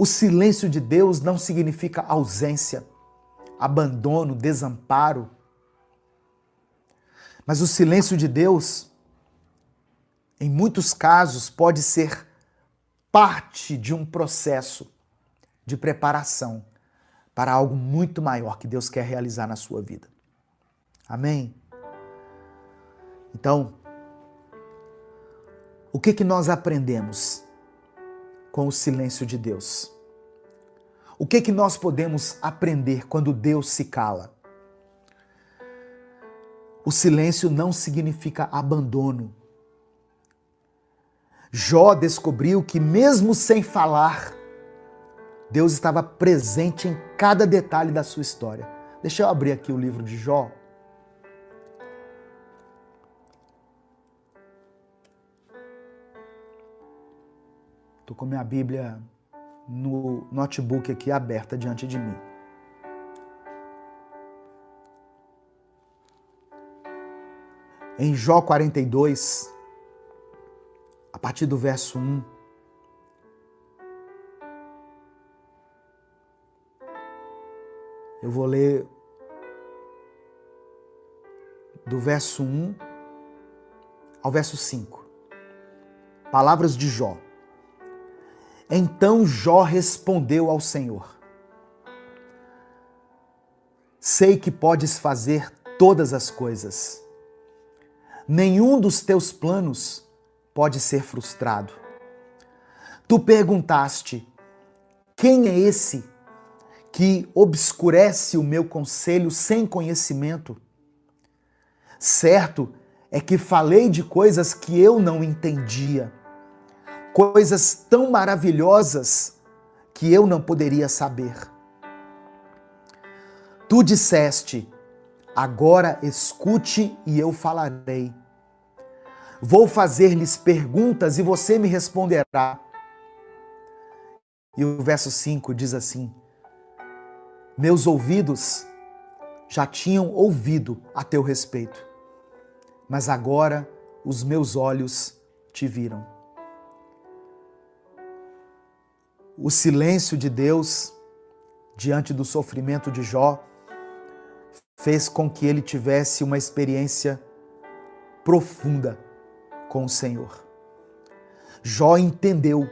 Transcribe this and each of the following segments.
O silêncio de Deus não significa ausência, abandono, desamparo. Mas o silêncio de Deus, em muitos casos, pode ser parte de um processo de preparação para algo muito maior que Deus quer realizar na sua vida. Amém? Então, o que nós aprendemos com o silêncio de Deus? O que nós podemos aprender quando Deus se cala? O silêncio não significa abandono. Jó descobriu que mesmo sem falar, Deus estava presente em cada detalhe da sua história. Deixa eu abrir aqui o livro de Jó. Estou com minha Bíblia no notebook aqui aberta diante de mim. Em Jó 42, a partir do verso 1, eu vou ler do verso 1 ao verso 5. Palavras de Jó. Então Jó respondeu ao Senhor: sei que podes fazer todas as coisas. Nenhum dos teus planos pode ser frustrado. Tu perguntaste: quem é esse que obscurece o meu conselho sem conhecimento? Certo é que falei de coisas que eu não entendia, coisas tão maravilhosas que eu não poderia saber. Tu disseste: agora escute e eu falarei. Vou fazer-lhes perguntas e você me responderá. E o verso 5 diz assim: meus ouvidos já tinham ouvido a teu respeito, mas agora os meus olhos te viram. O silêncio de Deus diante do sofrimento de Jó fez com que ele tivesse uma experiência profunda com o Senhor. Jó entendeu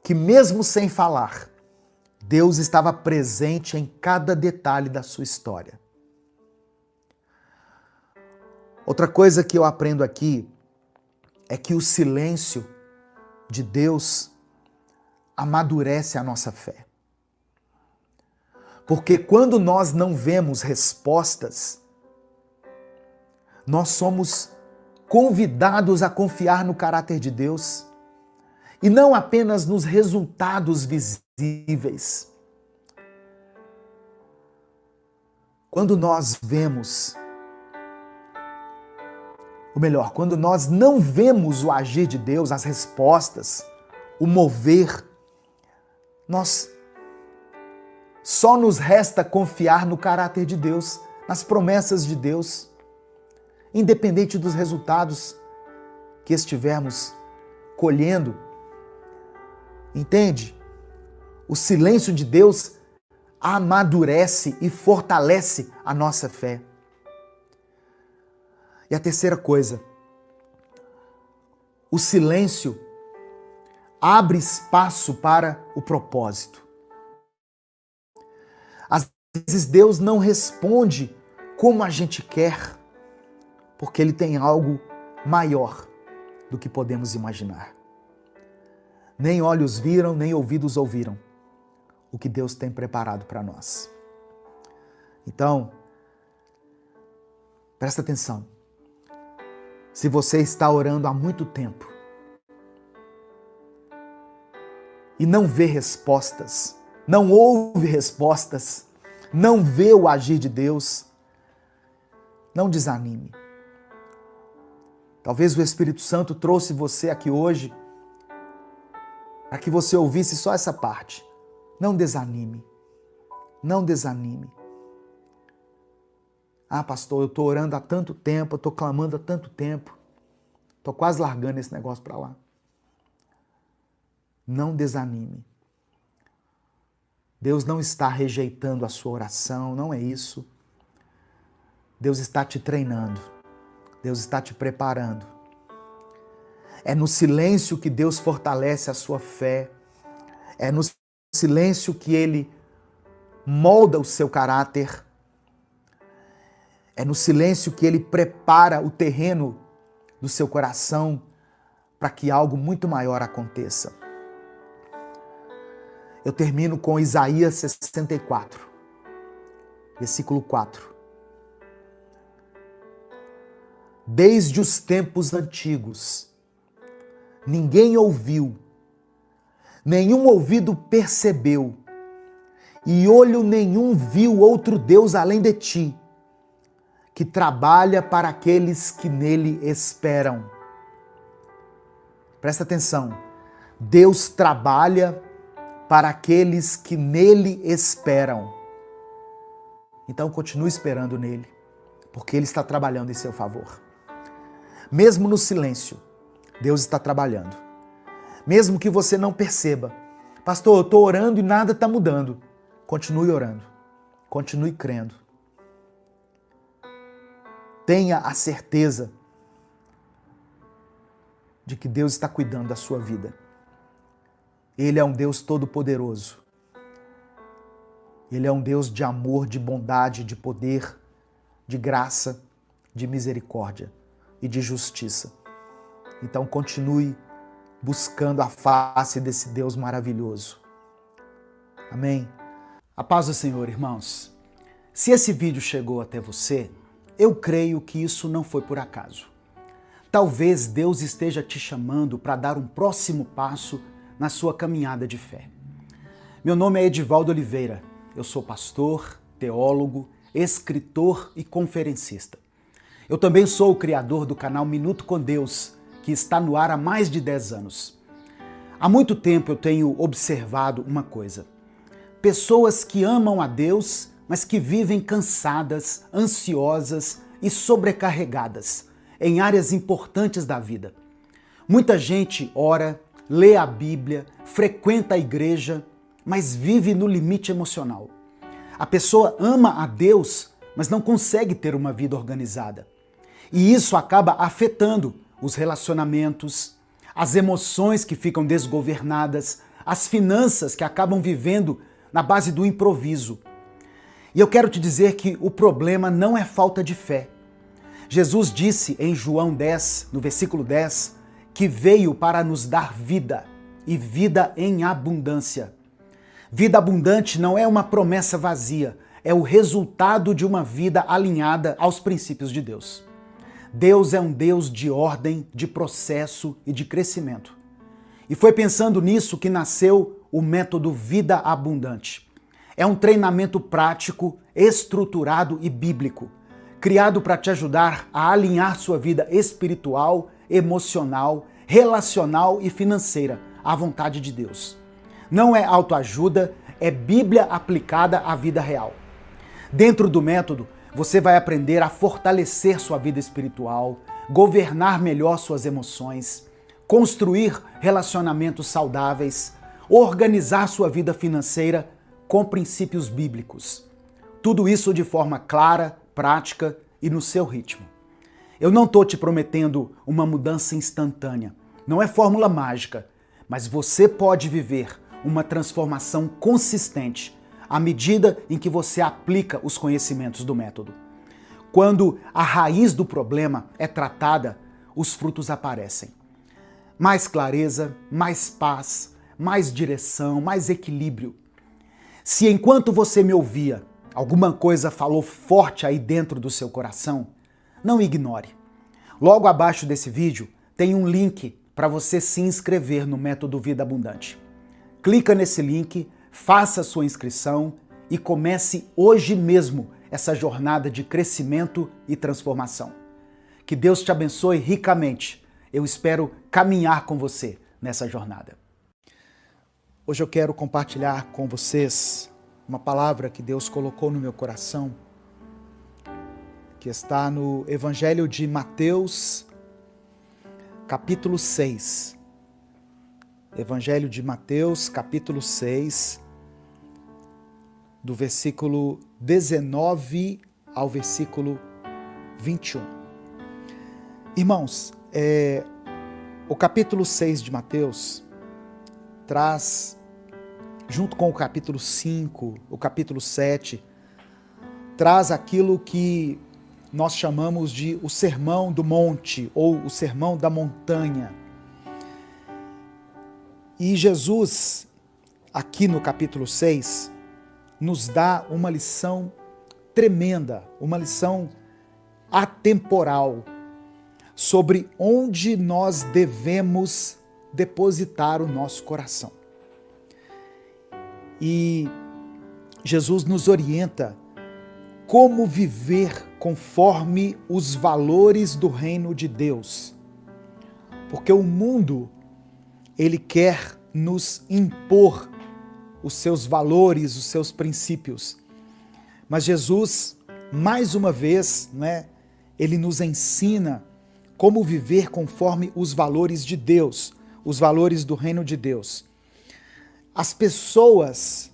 que mesmo sem falar, Deus estava presente em cada detalhe da sua história. Outra coisa que eu aprendo aqui é que o silêncio de Deus amadurece a nossa fé. Porque quando nós não vemos respostas, nós somos convidados a confiar no caráter de Deus e não apenas nos resultados visíveis. Quando nós vemos, ou melhor, quando nós não vemos o agir de Deus, as respostas, o mover, nós só nos resta confiar no caráter de Deus, nas promessas de Deus, independente dos resultados que estivermos colhendo. Entende? O silêncio de Deus amadurece e fortalece a nossa fé. E a terceira coisa, o silêncio abre espaço para o propósito. Às vezes Deus não responde como a gente quer, porque Ele tem algo maior do que podemos imaginar. Nem olhos viram, nem ouvidos ouviram o que Deus tem preparado para nós. Então, presta atenção. Se você está orando há muito tempo e não vê respostas, não ouve respostas, não vê o agir de Deus, não desanime. Talvez o Espírito Santo trouxe você aqui hoje para que você ouvisse só essa parte. Não desanime. Não desanime. Ah, pastor, eu estou orando há tanto tempo, eu estou clamando há tanto tempo. Estou quase largando esse negócio para lá. Não desanime. Deus não está rejeitando a sua oração, não é isso. Deus está te treinando. Deus está te preparando. É no silêncio que Deus fortalece a sua fé. É no silêncio que Ele molda o seu caráter. É no silêncio que Ele prepara o terreno do seu coração para que algo muito maior aconteça. Eu termino com Isaías 64, versículo 4. Desde os tempos antigos, ninguém ouviu, nenhum ouvido percebeu, e olho nenhum viu outro Deus além de ti, que trabalha para aqueles que nele esperam. Presta atenção. Deus trabalha para aqueles que nele esperam. Então continue esperando nele, porque ele está trabalhando em seu favor. Mesmo no silêncio, Deus está trabalhando. Mesmo que você não perceba. Pastor, eu estou orando e nada está mudando. Continue orando. Continue crendo. Tenha a certeza de que Deus está cuidando da sua vida. Ele é um Deus todo-poderoso. Ele é um Deus de amor, de bondade, de poder, de graça, de misericórdia e de justiça. Então continue buscando a face desse Deus maravilhoso. Amém? A paz do Senhor, irmãos. Se esse vídeo chegou até você, eu creio que isso não foi por acaso. Talvez Deus esteja te chamando para dar um próximo passo na sua caminhada de fé. Meu nome é Edivaldo Oliveira. Eu sou pastor, teólogo, escritor e conferencista. Eu também sou o criador do canal Minuto com Deus, que está no ar há mais de 10 anos. Há muito tempo eu tenho observado uma coisa. Pessoas que amam a Deus, mas que vivem cansadas, ansiosas e sobrecarregadas em áreas importantes da vida. Muita gente ora, lê a Bíblia, frequenta a igreja, mas vive no limite emocional. A pessoa ama a Deus, mas não consegue ter uma vida organizada. E isso acaba afetando os relacionamentos, as emoções que ficam desgovernadas, as finanças que acabam vivendo na base do improviso. E eu quero te dizer que o problema não é falta de fé. Jesus disse em João 10, no versículo 10, que veio para nos dar vida, e vida em abundância. Vida abundante não é uma promessa vazia, é o resultado de uma vida alinhada aos princípios de Deus. Deus é um Deus de ordem, de processo e de crescimento. E foi pensando nisso que nasceu o método Vida Abundante. É um treinamento prático, estruturado e bíblico, criado para te ajudar a alinhar sua vida espiritual, emocional, relacional e financeira à vontade de Deus. Não é autoajuda, é Bíblia aplicada à vida real. Dentro do método, você vai aprender a fortalecer sua vida espiritual, governar melhor suas emoções, construir relacionamentos saudáveis, organizar sua vida financeira com princípios bíblicos. Tudo isso de forma clara, prática e no seu ritmo. Eu não estou te prometendo uma mudança instantânea. Não é fórmula mágica, mas você pode viver uma transformação consistente à medida em que você aplica os conhecimentos do método. Quando a raiz do problema é tratada, os frutos aparecem. Mais clareza, mais paz, mais direção, mais equilíbrio. Se enquanto você me ouvia, alguma coisa falou forte aí dentro do seu coração, não ignore. Logo abaixo desse vídeo tem um link para você se inscrever no Método Vida Abundante. Clica nesse link, faça sua inscrição e comece hoje mesmo essa jornada de crescimento e transformação. Que Deus te abençoe ricamente. Eu espero caminhar com você nessa jornada. Hoje eu quero compartilhar com vocês uma palavra que Deus colocou no meu coração, que está no Evangelho de Mateus, capítulo 6. Evangelho de Mateus, capítulo 6, do versículo 19 ao versículo 21. Irmãos, o capítulo 6 de Mateus traz, junto com o capítulo 5, o capítulo 7, traz aquilo que nós chamamos de o Sermão do Monte, ou o Sermão da Montanha. E Jesus, aqui no capítulo 6, nos dá uma lição tremenda, uma lição atemporal, sobre onde nós devemos depositar o nosso coração. E Jesus nos orienta como viver conforme os valores do reino de Deus. Porque o mundo, ele quer nos impor os seus valores, os seus princípios. Mas Jesus, mais uma vez, ele nos ensina como viver conforme os valores de Deus, os valores do reino de Deus. As pessoas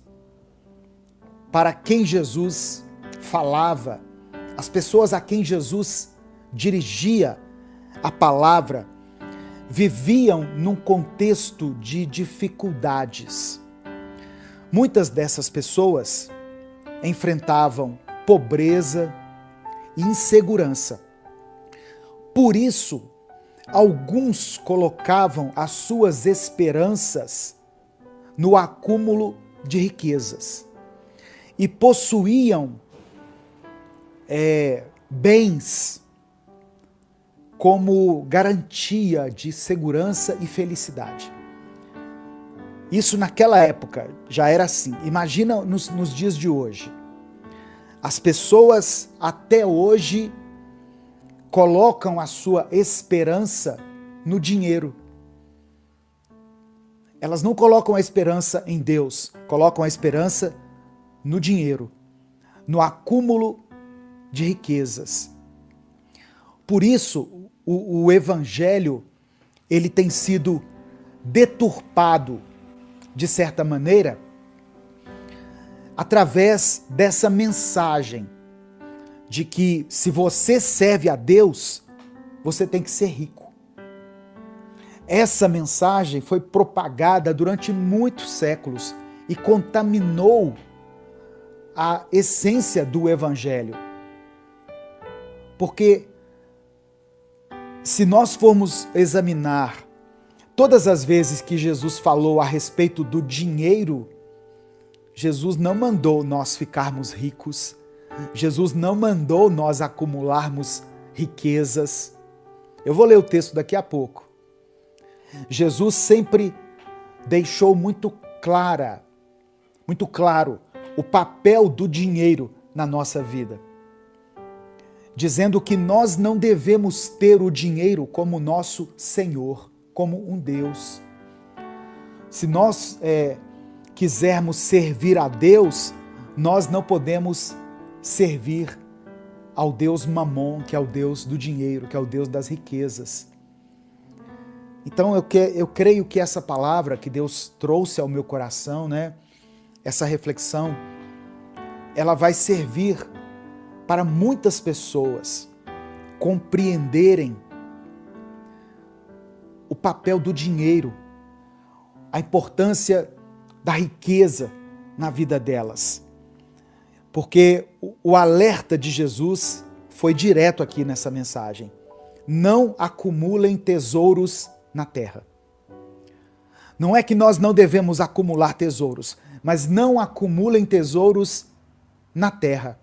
para quem Jesus falava, as pessoas a quem Jesus dirigia a palavra, viviam num contexto de dificuldades. Muitas dessas pessoas enfrentavam pobreza e insegurança. Por isso, alguns colocavam as suas esperanças no acúmulo de riquezas e possuíam bens como garantia de segurança e felicidade. Isso naquela época já era assim. Imagina nos dias de hoje. As pessoas até hoje colocam a sua esperança no dinheiro. Elas não colocam a esperança em Deus, colocam a esperança no dinheiro, no acúmulo de riquezas. Por isso, o evangelho, ele tem sido deturpado, de certa maneira, através dessa mensagem de que se você serve a Deus, você tem que ser rico. Essa mensagem foi propagada durante muitos séculos e contaminou a essência do evangelho. Porque se nós formos examinar todas as vezes que Jesus falou a respeito do dinheiro, Jesus não mandou nós ficarmos ricos, Jesus não mandou nós acumularmos riquezas. Eu vou ler o texto daqui a pouco. Jesus sempre deixou muito claro o papel do dinheiro na nossa vida, dizendo que nós não devemos ter o dinheiro como nosso Senhor, como um Deus. Se nós quisermos servir a Deus, nós não podemos servir ao Deus Mamon, que é o Deus do dinheiro, que é o Deus das riquezas. Então eu creio que essa palavra que Deus trouxe ao meu coração, essa reflexão, ela vai servir para muitas pessoas compreenderem o papel do dinheiro, a importância da riqueza na vida delas. Porque o alerta de Jesus foi direto aqui nessa mensagem. Não acumulem tesouros na terra. Não é que nós não devemos acumular tesouros, mas não acumulem tesouros na terra.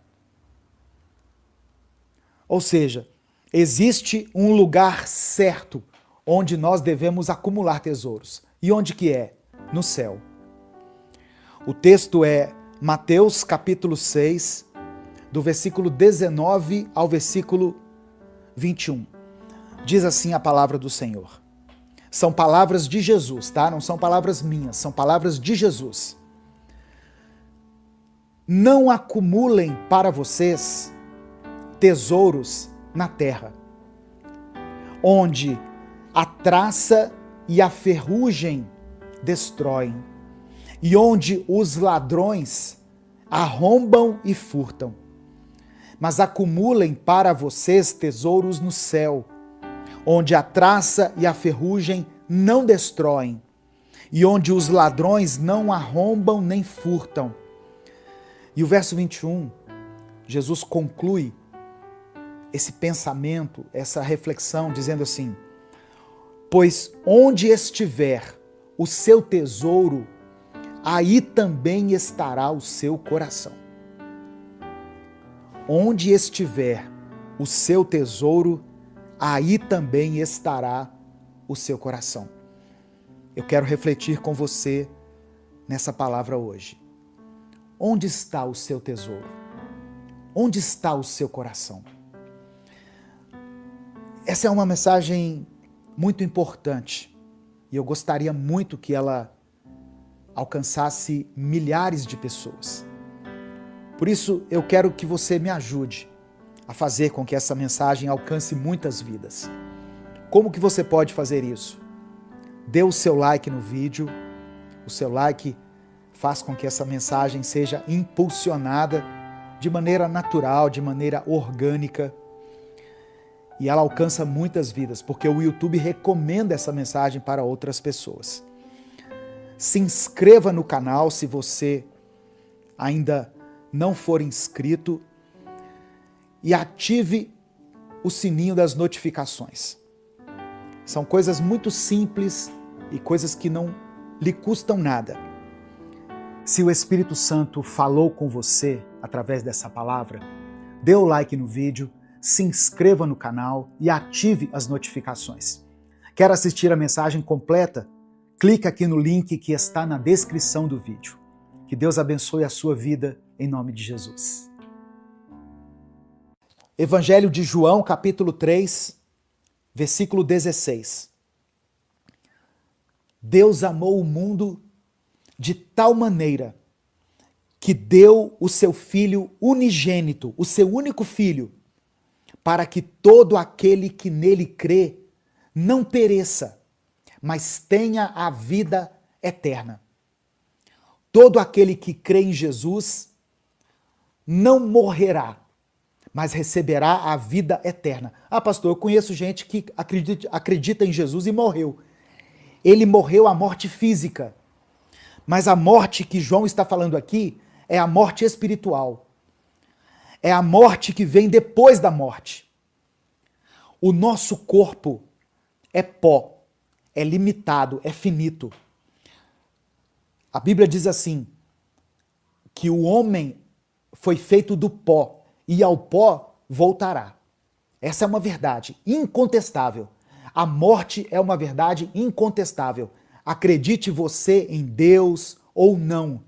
Ou seja, existe um lugar certo onde nós devemos acumular tesouros. E onde que é? No céu. O texto é Mateus capítulo 6, do versículo 19 ao versículo 21. Diz assim a palavra do Senhor. São palavras de Jesus, tá? Não são palavras minhas, são palavras de Jesus. Não acumulem para vocês tesouros na terra, onde a traça e a ferrugem destroem, e onde os ladrões arrombam e furtam, mas acumulem para vocês tesouros no céu, onde a traça e a ferrugem não destroem, e onde os ladrões não arrombam nem furtam. E o verso 21, Jesus conclui esse pensamento, essa reflexão, dizendo assim: pois onde estiver o seu tesouro, aí também estará o seu coração. Onde estiver o seu tesouro, aí também estará o seu coração. Eu quero refletir com você nessa palavra hoje. Onde está o seu tesouro? Onde está o seu coração? Essa é uma mensagem muito importante e eu gostaria muito que ela alcançasse milhares de pessoas. Por isso, eu quero que você me ajude a fazer com que essa mensagem alcance muitas vidas. Como que você pode fazer isso? Dê o seu like no vídeo. O seu like faz com que essa mensagem seja impulsionada de maneira natural, de maneira orgânica. E ela alcança muitas vidas, porque o YouTube recomenda essa mensagem para outras pessoas. Se inscreva no canal se você ainda não for inscrito e ative o sininho das notificações. São coisas muito simples e coisas que não lhe custam nada. Se o Espírito Santo falou com você através dessa palavra, dê o like no vídeo, se inscreva no canal e ative as notificações. Quer assistir a mensagem completa? Clique aqui no link que está na descrição do vídeo. Que Deus abençoe a sua vida em nome de Jesus. Evangelho de João, capítulo 3, versículo 16. Deus amou o mundo de tal maneira que deu o seu Filho unigênito, o seu único Filho, para que todo aquele que nele crê não pereça, mas tenha a vida eterna. Todo aquele que crê em Jesus não morrerá, mas receberá a vida eterna. Ah, pastor, eu conheço gente que acredita em Jesus e morreu. Ele morreu a morte física, mas a morte que João está falando aqui é a morte espiritual. É a morte que vem depois da morte. O nosso corpo é pó, é limitado, é finito. A Bíblia diz assim, que o homem foi feito do pó e ao pó voltará. Essa é uma verdade incontestável. A morte é uma verdade incontestável. Acredite você em Deus ou não.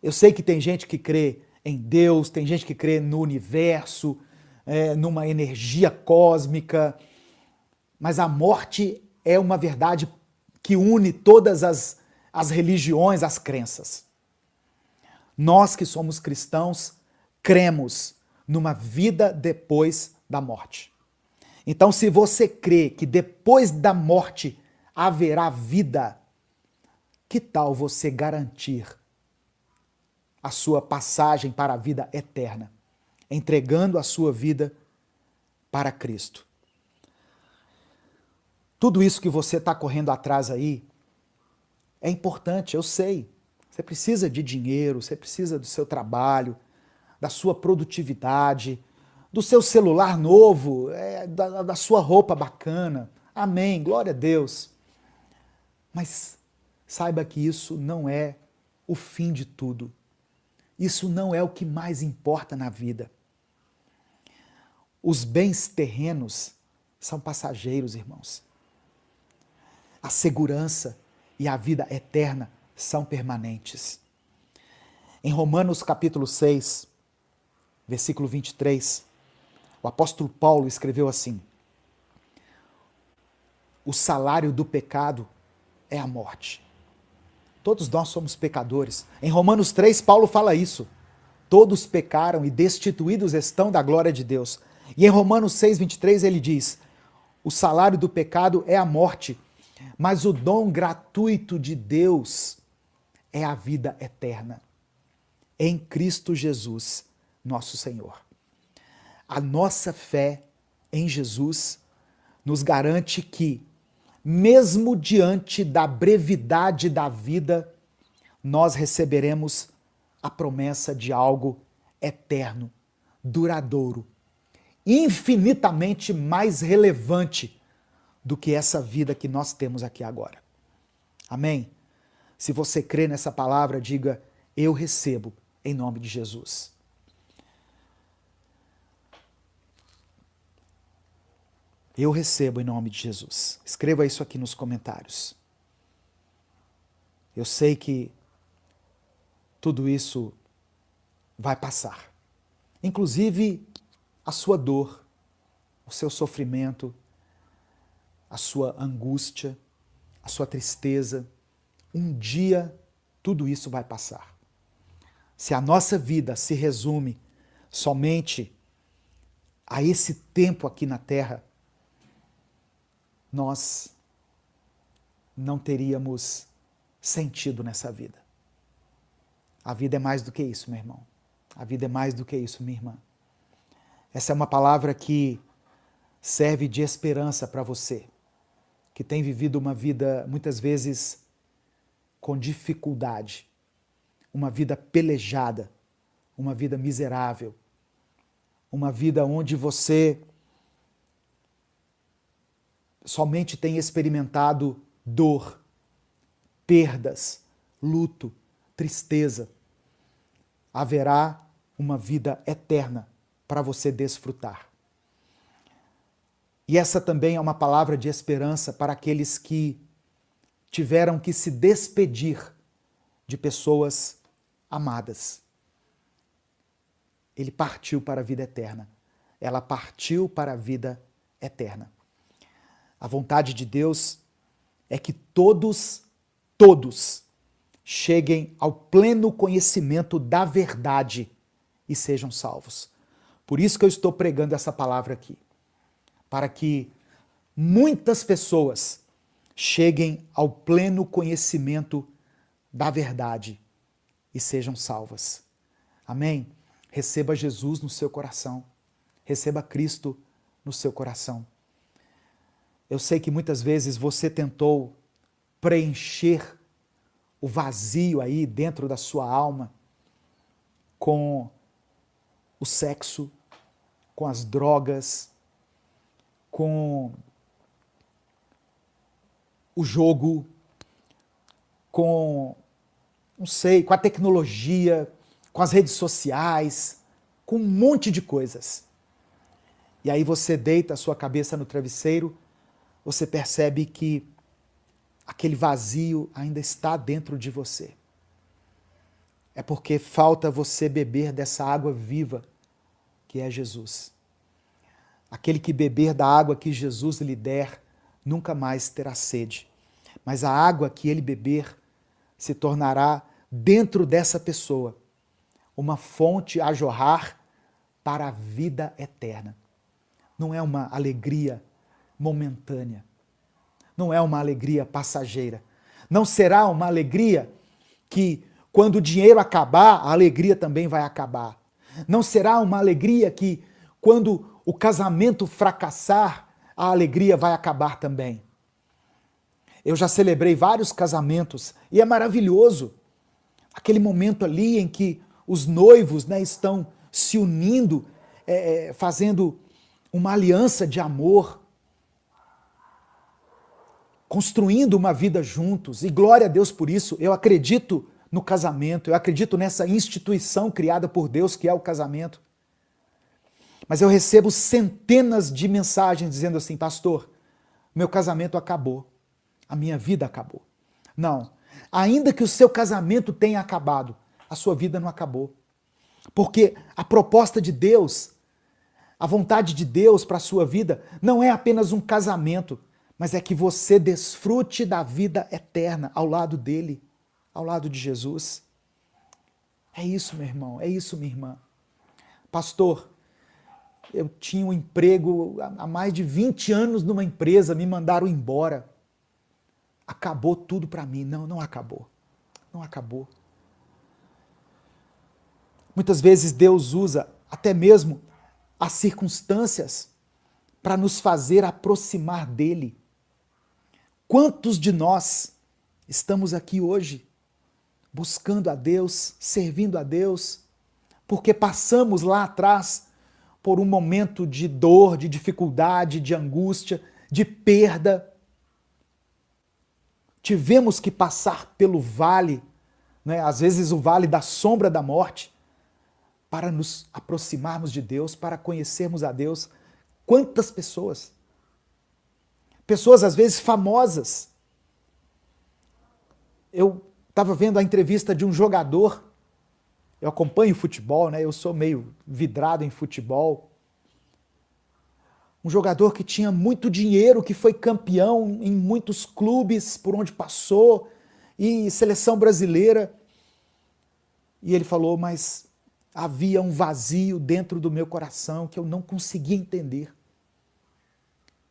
Eu sei que tem gente que crê em Deus, tem gente que crê no universo, numa energia cósmica, mas a morte é uma verdade que une todas as religiões, as crenças. Nós que somos cristãos, cremos numa vida depois da morte. Então, se você crê que depois da morte haverá vida, que tal você garantir a sua passagem para a vida eterna, entregando a sua vida para Cristo? Tudo isso que você está correndo atrás aí é importante, eu sei. Você precisa de dinheiro, você precisa do seu trabalho, da sua produtividade, do seu celular novo, da sua roupa bacana. Amém, glória a Deus. Mas saiba que isso não é o fim de tudo. Isso não é o que mais importa na vida. Os bens terrenos são passageiros, irmãos. A segurança e a vida eterna são permanentes. Em Romanos capítulo 6, versículo 23, o apóstolo Paulo escreveu assim: o salário do pecado é a morte. Todos nós somos pecadores. Em Romanos 3, Paulo fala isso. Todos pecaram e destituídos estão da glória de Deus. E em Romanos 6, 23, ele diz: o salário do pecado é a morte, mas o dom gratuito de Deus é a vida eterna. em Cristo Jesus, nosso Senhor. A nossa fé em Jesus nos garante que, mesmo diante da brevidade da vida, nós receberemos a promessa de algo eterno, duradouro, infinitamente mais relevante do que essa vida que nós temos aqui agora. Amém? Se você crê nessa palavra, diga: eu recebo, em nome de Jesus. Eu recebo em nome de Jesus. Escreva isso aqui nos comentários. Eu sei que tudo isso vai passar. Inclusive a sua dor, o seu sofrimento, a sua angústia, a sua tristeza. Um dia tudo isso vai passar. Se a nossa vida se resume somente a esse tempo aqui na Terra, nós não teríamos sentido nessa vida. A vida é mais do que isso, meu irmão. A vida é mais do que isso, minha irmã. Essa é uma palavra que serve de esperança para você, que tem vivido uma vida, muitas vezes, com dificuldade, uma vida pelejada, uma vida miserável, uma vida onde você somente tem experimentado dor, perdas, luto, tristeza. Haverá uma vida eterna para você desfrutar. E essa também é uma palavra de esperança para aqueles que tiveram que se despedir de pessoas amadas. Ele partiu para a vida eterna. Ela partiu para a vida eterna. A vontade de Deus é que todos cheguem ao pleno conhecimento da verdade e sejam salvos. Por isso que eu estou pregando essa palavra aqui, para que muitas pessoas cheguem ao pleno conhecimento da verdade e sejam salvas. Amém? Receba Jesus no seu coração. Receba Cristo no seu coração. Eu sei que muitas vezes você tentou preencher o vazio aí dentro da sua alma com o sexo, com as drogas, com o jogo, com, não sei, com a tecnologia, com as redes sociais, com um monte de coisas. E aí você deita a sua cabeça no travesseiro, você percebe que aquele vazio ainda está dentro de você. É porque falta você beber dessa água viva que é Jesus. Aquele que beber da água que Jesus lhe der, nunca mais terá sede. Mas a água que ele beber se tornará dentro dessa pessoa uma fonte a jorrar para a vida eterna. Não é uma alegria momentânea. Não é uma alegria passageira. Não será uma alegria que, quando o dinheiro acabar, a alegria também vai acabar. Não será uma alegria que, quando o casamento fracassar, a alegria vai acabar também. Eu já celebrei vários casamentos e é maravilhoso aquele momento ali em que os noivos, né, estão se unindo, fazendo uma aliança de amor, construindo uma vida juntos, e glória a Deus por isso. Eu acredito no casamento, eu acredito nessa instituição criada por Deus que é o casamento. Mas eu recebo centenas de mensagens dizendo assim: pastor, meu casamento acabou, a minha vida acabou. Não, ainda que o seu casamento tenha acabado, a sua vida não acabou. Porque a proposta de Deus, a vontade de Deus para a sua vida não é apenas um casamento, mas é que você desfrute da vida eterna ao lado dele, ao lado de Jesus. É isso, meu irmão, é isso, minha irmã. Pastor, eu tinha um emprego há mais de 20 anos numa empresa, me mandaram embora. Acabou tudo para mim. Não, não acabou. Não acabou. Muitas vezes Deus usa até mesmo as circunstâncias para nos fazer aproximar dele. Quantos de nós estamos aqui hoje buscando a Deus, servindo a Deus, porque passamos lá atrás por um momento de dor, de dificuldade, de angústia, de perda. Tivemos que passar pelo vale, né? Às vezes o vale da sombra da morte, para nos aproximarmos de Deus, para conhecermos a Deus. Quantas pessoas? Pessoas às vezes famosas. Eu estava vendo a entrevista de um jogador, eu acompanho futebol, né? Eu sou meio vidrado em futebol. Um jogador que tinha muito dinheiro, que foi campeão em muitos clubes por onde passou, e seleção brasileira. E ele falou, mas havia um vazio dentro do meu coração que eu não conseguia entender.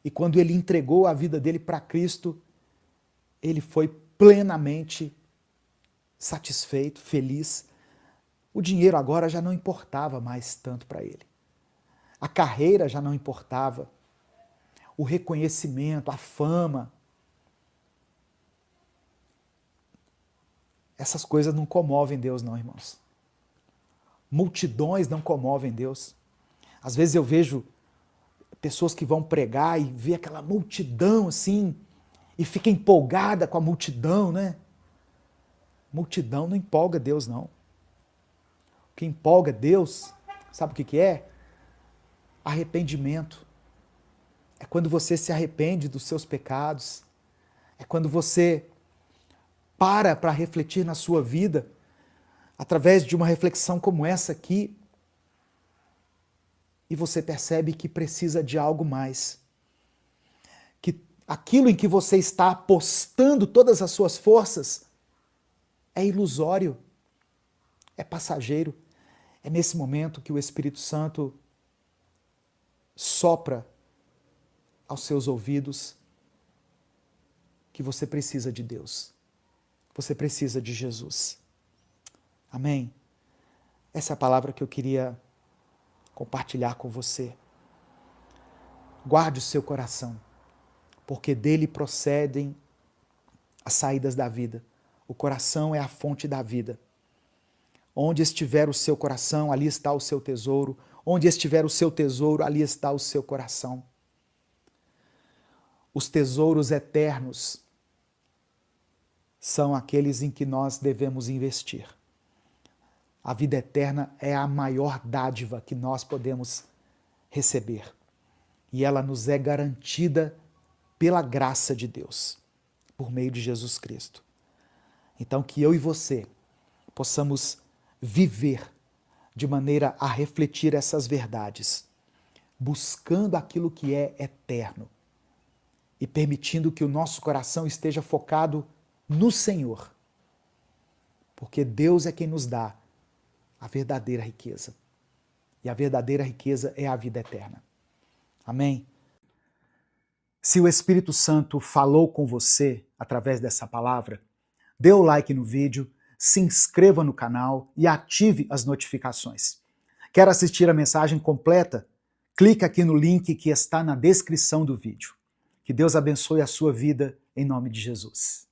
E quando ele entregou a vida dele para Cristo, ele foi plenamente satisfeito, feliz. O dinheiro agora já não importava mais tanto para ele. A carreira já não importava. O reconhecimento, a fama. Essas coisas não comovem Deus não, irmãos. Multidões não comovem Deus. Às vezes eu vejo pessoas que vão pregar e vê aquela multidão assim, e fica empolgada com a multidão, né? Multidão não empolga Deus, não. O que empolga Deus, sabe o que é? Arrependimento. É quando você se arrepende dos seus pecados. É quando você para refletir na sua vida, através de uma reflexão como essa aqui, e você percebe que precisa de algo mais. Que aquilo em que você está apostando todas as suas forças é ilusório, é passageiro. É nesse momento que o Espírito Santo sopra aos seus ouvidos que você precisa de Deus. Você precisa de Jesus. Amém? Essa é a palavra que eu queria compartilhar com você. Guarde o seu coração, porque dele procedem as saídas da vida. O coração é a fonte da vida. Onde estiver o seu coração, ali está o seu tesouro. Onde estiver o seu tesouro, ali está o seu coração. Os tesouros eternos são aqueles em que nós devemos investir. A vida eterna é a maior dádiva que nós podemos receber. E ela nos é garantida pela graça de Deus, por meio de Jesus Cristo. Então, que eu e você possamos viver de maneira a refletir essas verdades, buscando aquilo que é eterno e permitindo que o nosso coração esteja focado no Senhor, porque Deus é quem nos dá a verdadeira riqueza. E a verdadeira riqueza é a vida eterna. Amém? Se o Espírito Santo falou com você através dessa palavra, dê o like no vídeo, se inscreva no canal e ative as notificações. Quer assistir a mensagem completa? Clique aqui no link que está na descrição do vídeo. Que Deus abençoe a sua vida em nome de Jesus.